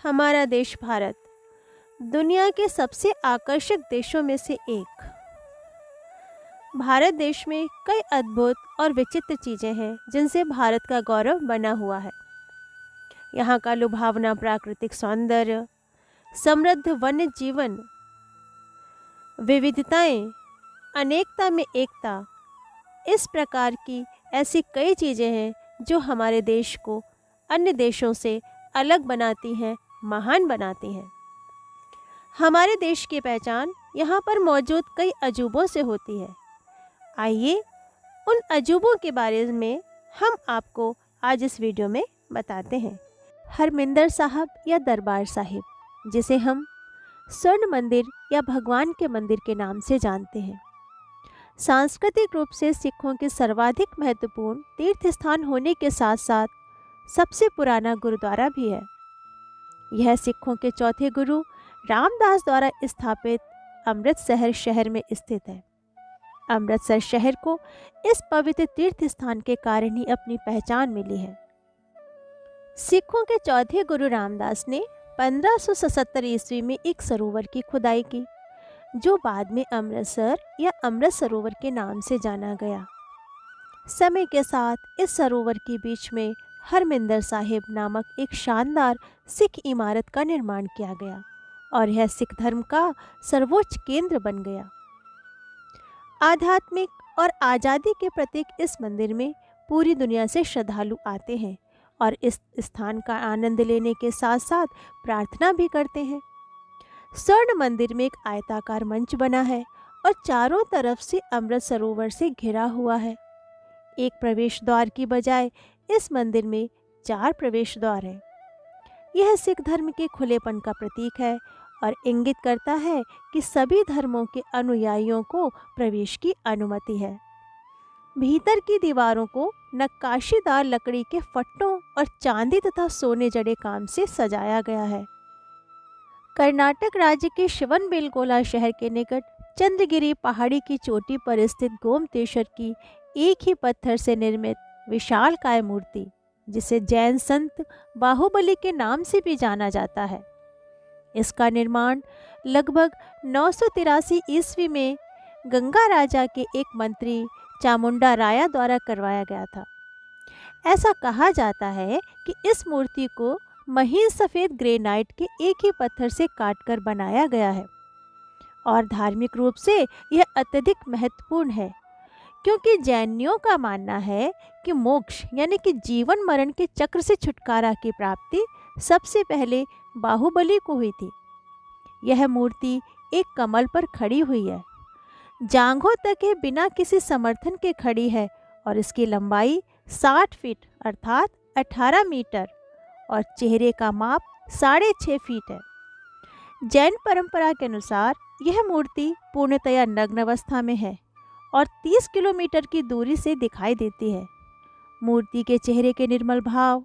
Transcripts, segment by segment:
हमारा देश भारत दुनिया के सबसे आकर्षक देशों में से एक। भारत देश में कई अद्भुत और विचित्र चीज़ें हैं जिनसे भारत का गौरव बना हुआ है। यहाँ का लुभावना प्राकृतिक सौंदर्य, समृद्ध वन्य जीवन, विविधताएं, अनेकता में एकता, इस प्रकार की ऐसी कई चीज़ें हैं जो हमारे देश को अन्य देशों से अलग बनाती हैं, महान बनाती हैं। हमारे देश की पहचान यहाँ पर मौजूद कई अजूबों से होती है। आइए उन अजूबों के बारे में हम आपको आज इस वीडियो में बताते हैं। हरमिंदर साहब या दरबार साहिब, जिसे हम स्वर्ण मंदिर या भगवान के मंदिर के नाम से जानते हैं, सांस्कृतिक रूप से सिखों के सर्वाधिक महत्वपूर्ण तीर्थ स्थान होने के साथ साथ सबसे पुराना गुरुद्वारा भी है। यह सिखों के चौथे गुरु रामदास द्वारा स्थापित अमृतसर शहर में स्थित है। अमृतसर शहर को इस पवित्र तीर्थ स्थान के कारण ही अपनी पहचान मिली है। सिखों के चौथे गुरु रामदास ने 1577 ईस्वी में एक सरोवर की खुदाई की, जो बाद में अमृतसर या अमृत सरोवर के नाम से जाना गया। समय के साथ इस सरोवर के बीच में हरमिंदर साहिब नामक एक शानदार सिख इमारत का निर्माण किया गया और यह सिख धर्म का सर्वोच्च केंद्र बन गया। आध्यात्मिक और आज़ादी के प्रतीक इस मंदिर में पूरी दुनिया से श्रद्धालु आते हैं और इस स्थान का आनंद लेने के साथ साथ प्रार्थना भी करते हैं। स्वर्ण मंदिर में एक आयताकार मंच बना है और चारों तरफ से अमृत सरोवर से घिरा हुआ है। एक प्रवेश द्वार की बजाय इस मंदिर में 4 प्रवेश द्वार हैं। यह सिख धर्म के खुलेपन का प्रतीक है और इंगित करता है कि सभी धर्मों के अनुयायियों को प्रवेश की अनुमति है। भीतर की दीवारों को नक्काशीदार लकड़ी के फट्टों और चांदी तथा सोने जड़े काम से सजाया गया है। कर्नाटक राज्य के शिवनबेलगोला शहर के निकट चंद्रगिरी पहाड़ी की चोटी पर स्थित गोमतेश्वर की एक ही पत्थर से निर्मित विशालकाय मूर्ति, जिसे जैन संत बाहुबली के नाम से भी जाना जाता है, इसका निर्माण लगभग 983 ईस्वी में गंगा राजा के एक मंत्री चामुंडा राया द्वारा करवाया गया था। ऐसा कहा जाता है कि इस मूर्ति को महीन सफ़ेद ग्रेनाइट के एक ही पत्थर से काटकर बनाया गया है और धार्मिक रूप से यह अत्यधिक महत्वपूर्ण है, क्योंकि जैनियों का मानना है कि मोक्ष यानी कि जीवन मरण के चक्र से छुटकारा की प्राप्ति सबसे पहले बाहुबली को हुई थी। यह मूर्ति एक कमल पर खड़ी हुई है, जांघों तक ये बिना किसी समर्थन के खड़ी है और इसकी लंबाई 60 फीट अर्थात 18 मीटर और चेहरे का माप 6.5 फीट है। जैन परंपरा के अनुसार यह मूर्ति पूर्णतया नग्न अवस्था में है और 30 किलोमीटर की दूरी से दिखाई देती है। मूर्ति के चेहरे के निर्मल भाव,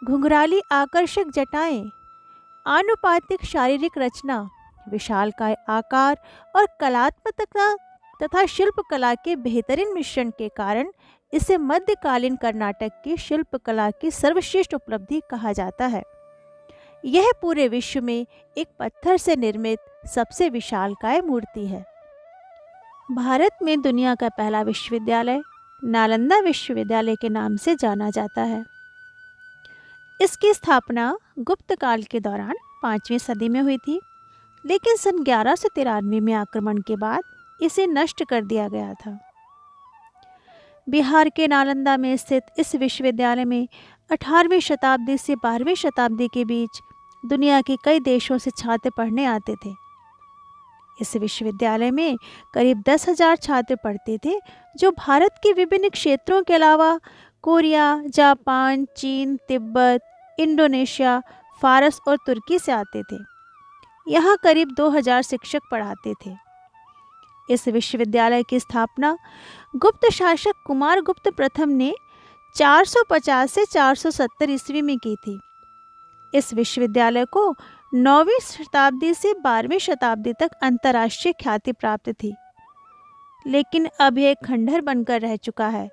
घुंघराली आकर्षक जटाएं, आनुपातिक शारीरिक रचना, विशालकाय आकार और कलात्मकता तथा शिल्पकला के बेहतरीन मिश्रण के कारण इसे मध्यकालीन कर्नाटक की शिल्पकला की सर्वश्रेष्ठ उपलब्धि कहा जाता है। यह पूरे विश्व में एक पत्थर से निर्मित सबसे विशालकाय मूर्ति है। भारत में दुनिया का पहला विश्वविद्यालय नालंदा विश्वविद्यालय के नाम से जाना जाता है। इसकी स्थापना गुप्त काल के दौरान 5वीं सदी में हुई थी, लेकिन सन 1193 में आक्रमण के बाद इसे नष्ट कर दिया गया था। बिहार के नालंदा में स्थित इस विश्वविद्यालय में 18वीं शताब्दी से 12वीं शताब्दी के बीच दुनिया के कई देशों से छात्र पढ़ने आते थे। इस विश्वविद्यालय में करीब 10,000 छात्र पढ़ते थे, जो भारत के विभिन्न क्षेत्रों के अलावा कोरिया, जापान, चीन, तिब्बत, इंडोनेशिया, फारस और तुर्की से आते थे। यहाँ करीब 2000 शिक्षक पढ़ाते थे। इस विश्वविद्यालय की स्थापना गुप्त शासक कुमारगुप्त प्रथम ने 450 से 470 ईस्वी में की थी। इस विश्वविद्यालय को 9वीं शताब्दी से 12वीं शताब्दी तक अंतर्राष्ट्रीय ख्याति प्राप्त थी, लेकिन अब यह खंडहर बनकर रह चुका है,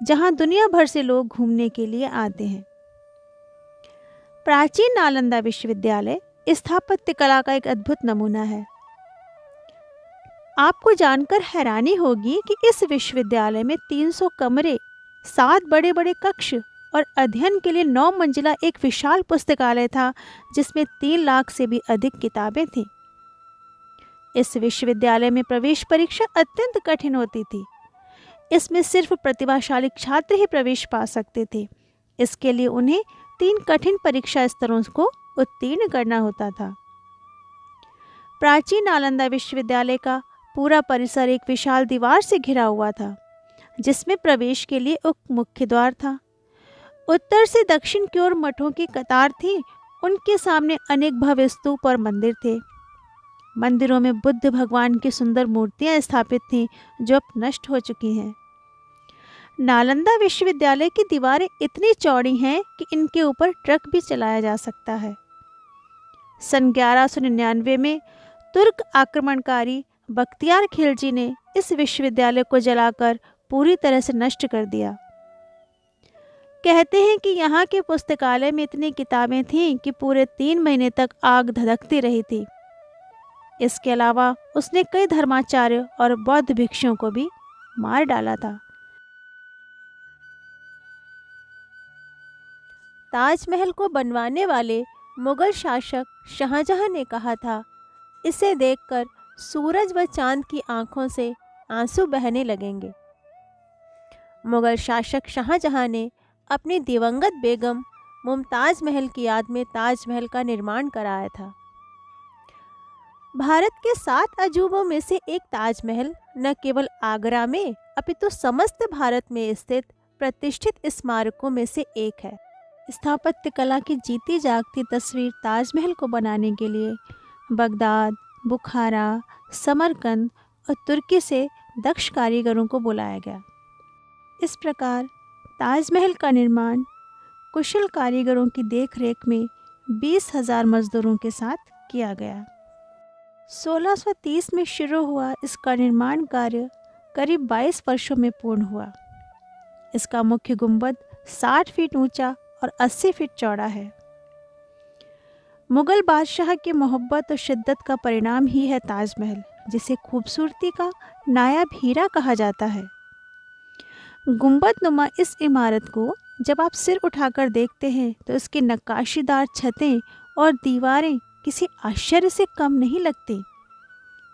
जहां दुनिया भर से लोग घूमने के लिए आते हैं। प्राचीन नालंदा विश्वविद्यालय स्थापत्य कला का एक अद्भुत नमूना है। आपको जानकर हैरानी होगी कि इस विश्वविद्यालय में 300 कमरे, 7 बड़े बड़े कक्ष और अध्ययन के लिए 9 मंजिला एक विशाल पुस्तकालय था, जिसमें 3 लाख से भी अधिक किताबें थीं। इस विश्वविद्यालय में प्रवेश परीक्षा अत्यंत कठिन होती थी। इसमें सिर्फ प्रतिभाशाली छात्र ही प्रवेश पा सकते थे। इसके लिए उन्हें 3 कठिन परीक्षा स्तरों को उत्तीर्ण करना होता था। प्राचीन नालंदा विश्वविद्यालय का पूरा परिसर एक विशाल दीवार से घिरा हुआ था, जिसमें प्रवेश के लिए एक मुख्य द्वार था। उत्तर से दक्षिण की ओर मठों की कतार थी। उनके सामने अनेक भव्य स्तूप और मंदिर थे। मंदिरों में बुद्ध भगवान की सुंदर मूर्तियां स्थापित थीं, जो अब नष्ट हो चुकी हैं। नालंदा विश्वविद्यालय की दीवारें इतनी चौड़ी हैं कि इनके ऊपर ट्रक भी चलाया जा सकता है। सन 1199 में तुर्क आक्रमणकारी बख्तियार खिलजी ने इस विश्वविद्यालय को जलाकर पूरी तरह से नष्ट कर दिया। कहते हैं कि यहाँ के पुस्तकालय में इतनी किताबें थीं कि पूरे 3 महीने तक आग धधकती रही थी। इसके अलावा उसने कई धर्माचार्य और बौद्ध भिक्षुओं को भी मार डाला था। ताजमहल को बनवाने वाले मुगल शासक शाहजहां ने कहा था, इसे देखकर सूरज व चांद की आंखों से आंसू बहने लगेंगे। मुगल शासक शाहजहां ने अपनी दिवंगत बेगम मुमताज़ महल की याद में ताजमहल का निर्माण कराया था। भारत के 7 अजूबों में से एक ताजमहल न केवल आगरा में अपितु समस्त भारत में स्थित प्रतिष्ठित स्मारकों में से एक है। स्थापत्य कला की जीती जागती तस्वीर ताजमहल को बनाने के लिए बगदाद, बुखारा, समरकंद और तुर्की से दक्ष कारीगरों को बुलाया गया। इस प्रकार ताजमहल का निर्माण कुशल कारीगरों की देखरेख में 20,000 मजदूरों के साथ किया गया। 1630 में शुरू हुआ इसका निर्माण कार्य करीब 22 वर्षों में पूर्ण हुआ। इसका मुख्य गुंबद 60 फीट ऊंचा और 80 फीट चौड़ा है। मुगल बादशाह की मोहब्बत और शिद्दत का परिणाम ही है ताजमहल, जिसे खूबसूरती का नायाब हीरा कहा जाता है। गुंबद नुमा इस इमारत को जब आप सिर उठाकर देखते हैं तो इसकी नक्काशीदार छतें और दीवारें किसी आश्चर्य से कम नहीं लगती।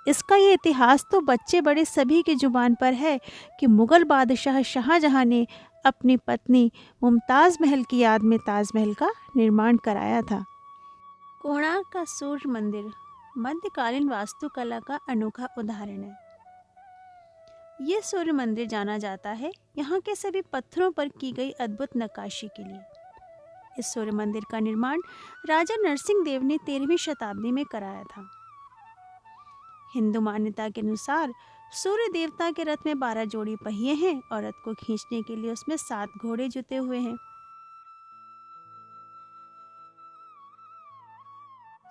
इसका ये इतिहास तो बच्चे बड़े सभी की जुबान पर है कि मुगल बादशाह शाहजहां ने अपनी पत्नी मुमताज़ महल की याद में ताजमहल का निर्माण कराया था। कोणार्क का सूर्य मंदिर मध्यकालीन वास्तुकला का अनोखा उदाहरण है। यह सूर्य मंदिर जाना जाता है यहाँ के सभी पत्थरों पर की गई अद्भुत नक्काशी के लिए। इस सूर्य मंदिर का निर्माण राजा नरसिंह देव ने 13वीं शताब्दी में कराया था। हिंदू मान्यता के अनुसार सूर्य देवता के रथ में 12 जोड़ी पहिए हैं और रथ को खींचने के लिए उसमें 7 घोड़े जुते हुए हैं।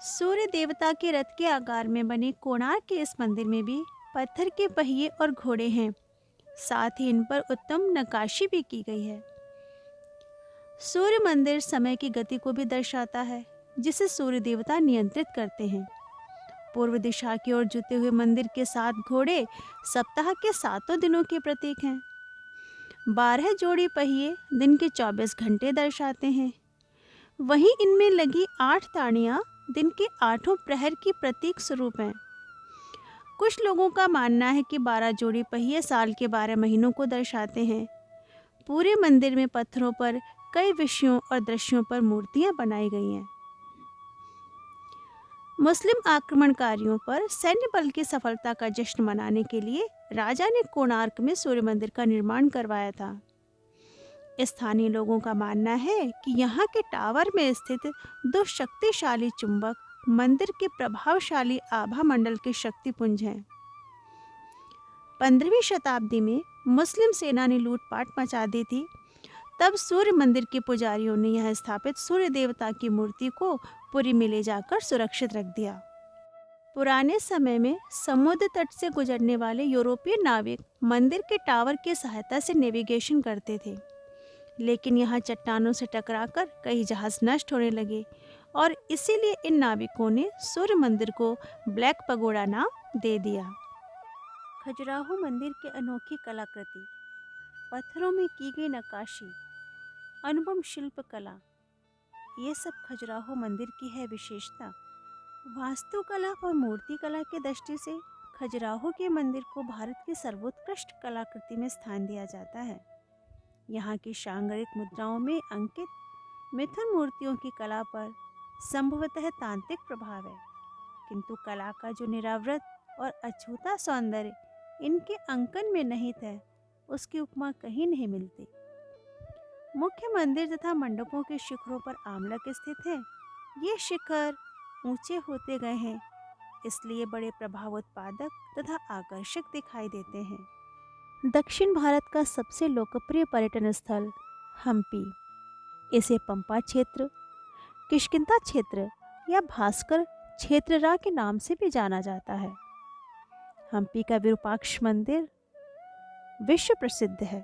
सूर्य देवता के रथ के आकार में बने कोणार्क के इस मंदिर में भी पत्थर के पहिए और घोड़े हैं। साथ ही इन पर उत्तम नक्काशी भी की गई है। सूर्य मंदिर समय की गति को भी दर्शाता है, जिसे सूर्य देवता नियंत्रित करते हैं। पूर्व दिशा की ओर जुते हुए मंदिर के 7 घोड़े सप्ताह के 7 दिनों के प्रतीक हैं। 12 जोड़ी पहिए दिन के 24 घंटे दर्शाते हैं। वहीं इनमें लगी 8 ताड़ियाँ दिन के 8 प्रहर की प्रतीक स्वरूप हैं। कुछ लोगों का मानना है कि 12 जोड़ी पहिए साल के 12 महीनों को दर्शाते हैं। पूरे मंदिर में पत्थरों पर कई विषयों और दृश्यों पर मूर्तियां बनाई गई हैं। मुस्लिम आक्रमणकारियों पर सैन्य बल की सफलता का जश्न मनाने के लिए राजा ने कोणार्क में सूर्य मंदिर का निर्माण करवाया था। स्थानीय लोगों का मानना है कि यहाँ के टावर में स्थित 2 शक्तिशाली चुंबक मंदिर के प्रभावशाली आभा मंडल के शक्तिपुंज हैं। 15वीं शताब्दी में मुस्लिम सेना ने लूटपाट मचा दी थी। तब सूर्य मंदिर के पुजारियों ने यहाँ स्थापित सूर्य देवता की मूर्ति को पुरी में ले जाकर सुरक्षित रख दिया। पुराने समय में समुद्र तट से गुजरने वाले यूरोपीय नाविक मंदिर के टावर की सहायता से नेविगेशन करते थे। लेकिन यहाँ चट्टानों से टकराकर कई जहाज नष्ट होने लगे और इसीलिए इन नाविकों ने सूर्य मंदिर को ब्लैक पगोड़ा नाम दे दिया। खजुराहो मंदिर की अनोखी कलाकृति, पत्थरों में की गई नक्काशी, अनुपम शिल्प कला, ये सब खजुराहो मंदिर की है विशेषता। वास्तुकला और मूर्ति कला की दृष्टि से खजुराहो के मंदिर को भारत की सर्वोत्कृष्ट कलाकृति में स्थान दिया जाता है। यहाँ की सांगरिक मुद्राओं में अंकित मिथुन मूर्तियों की कला पर संभवतः तांत्रिक प्रभाव है, किंतु कला का जो निरावृत और अछूता सौंदर्य इनके अंकन में निहित है, उसकी उपमा कहीं नहीं मिलती। मुख्य मंदिर तथा मंडपों के शिखरों पर आमलक स्थित है। ये शिखर ऊंचे होते गए हैं, इसलिए बड़े प्रभावोत्पादक तथा आकर्षक दिखाई देते हैं। दक्षिण भारत का सबसे लोकप्रिय पर्यटन स्थल हम्पी, इसे पंपा क्षेत्र, किष्किंधा क्षेत्र या भास्कर क्षेत्ररा के नाम से भी जाना जाता है। हम्पी का विरूपाक्ष मंदिर विश्व प्रसिद्ध है।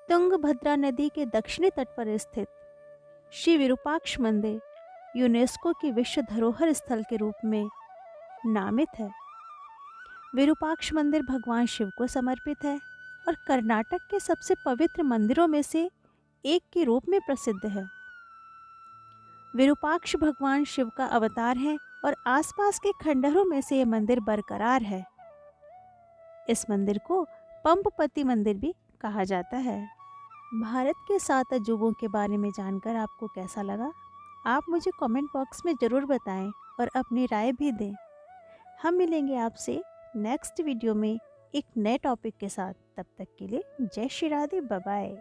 तुंगभद्रा नदी के दक्षिणी तट पर स्थित श्री विरूपाक्ष मंदिर यूनेस्को की विश्व धरोहर स्थल के रूप में नामित है। विरूपाक्ष मंदिर भगवान शिव को समर्पित है और कर्नाटक के सबसे पवित्र मंदिरों में से एक के रूप में प्रसिद्ध है। विरूपाक्ष भगवान शिव का अवतार है और आसपास के खंडहरों में से यह मंदिर बरकरार है। इस मंदिर को पंपपति मंदिर भी कहा जाता है। भारत के 7 अजूबों के बारे में जानकर आपको कैसा लगा? आप मुझे कमेंट बॉक्स में ज़रूर बताएं और अपनी राय भी दें। हम मिलेंगे आपसे नेक्स्ट वीडियो में एक नए टॉपिक के साथ। तब तक के लिए जय श्री राधे, बाय बाय।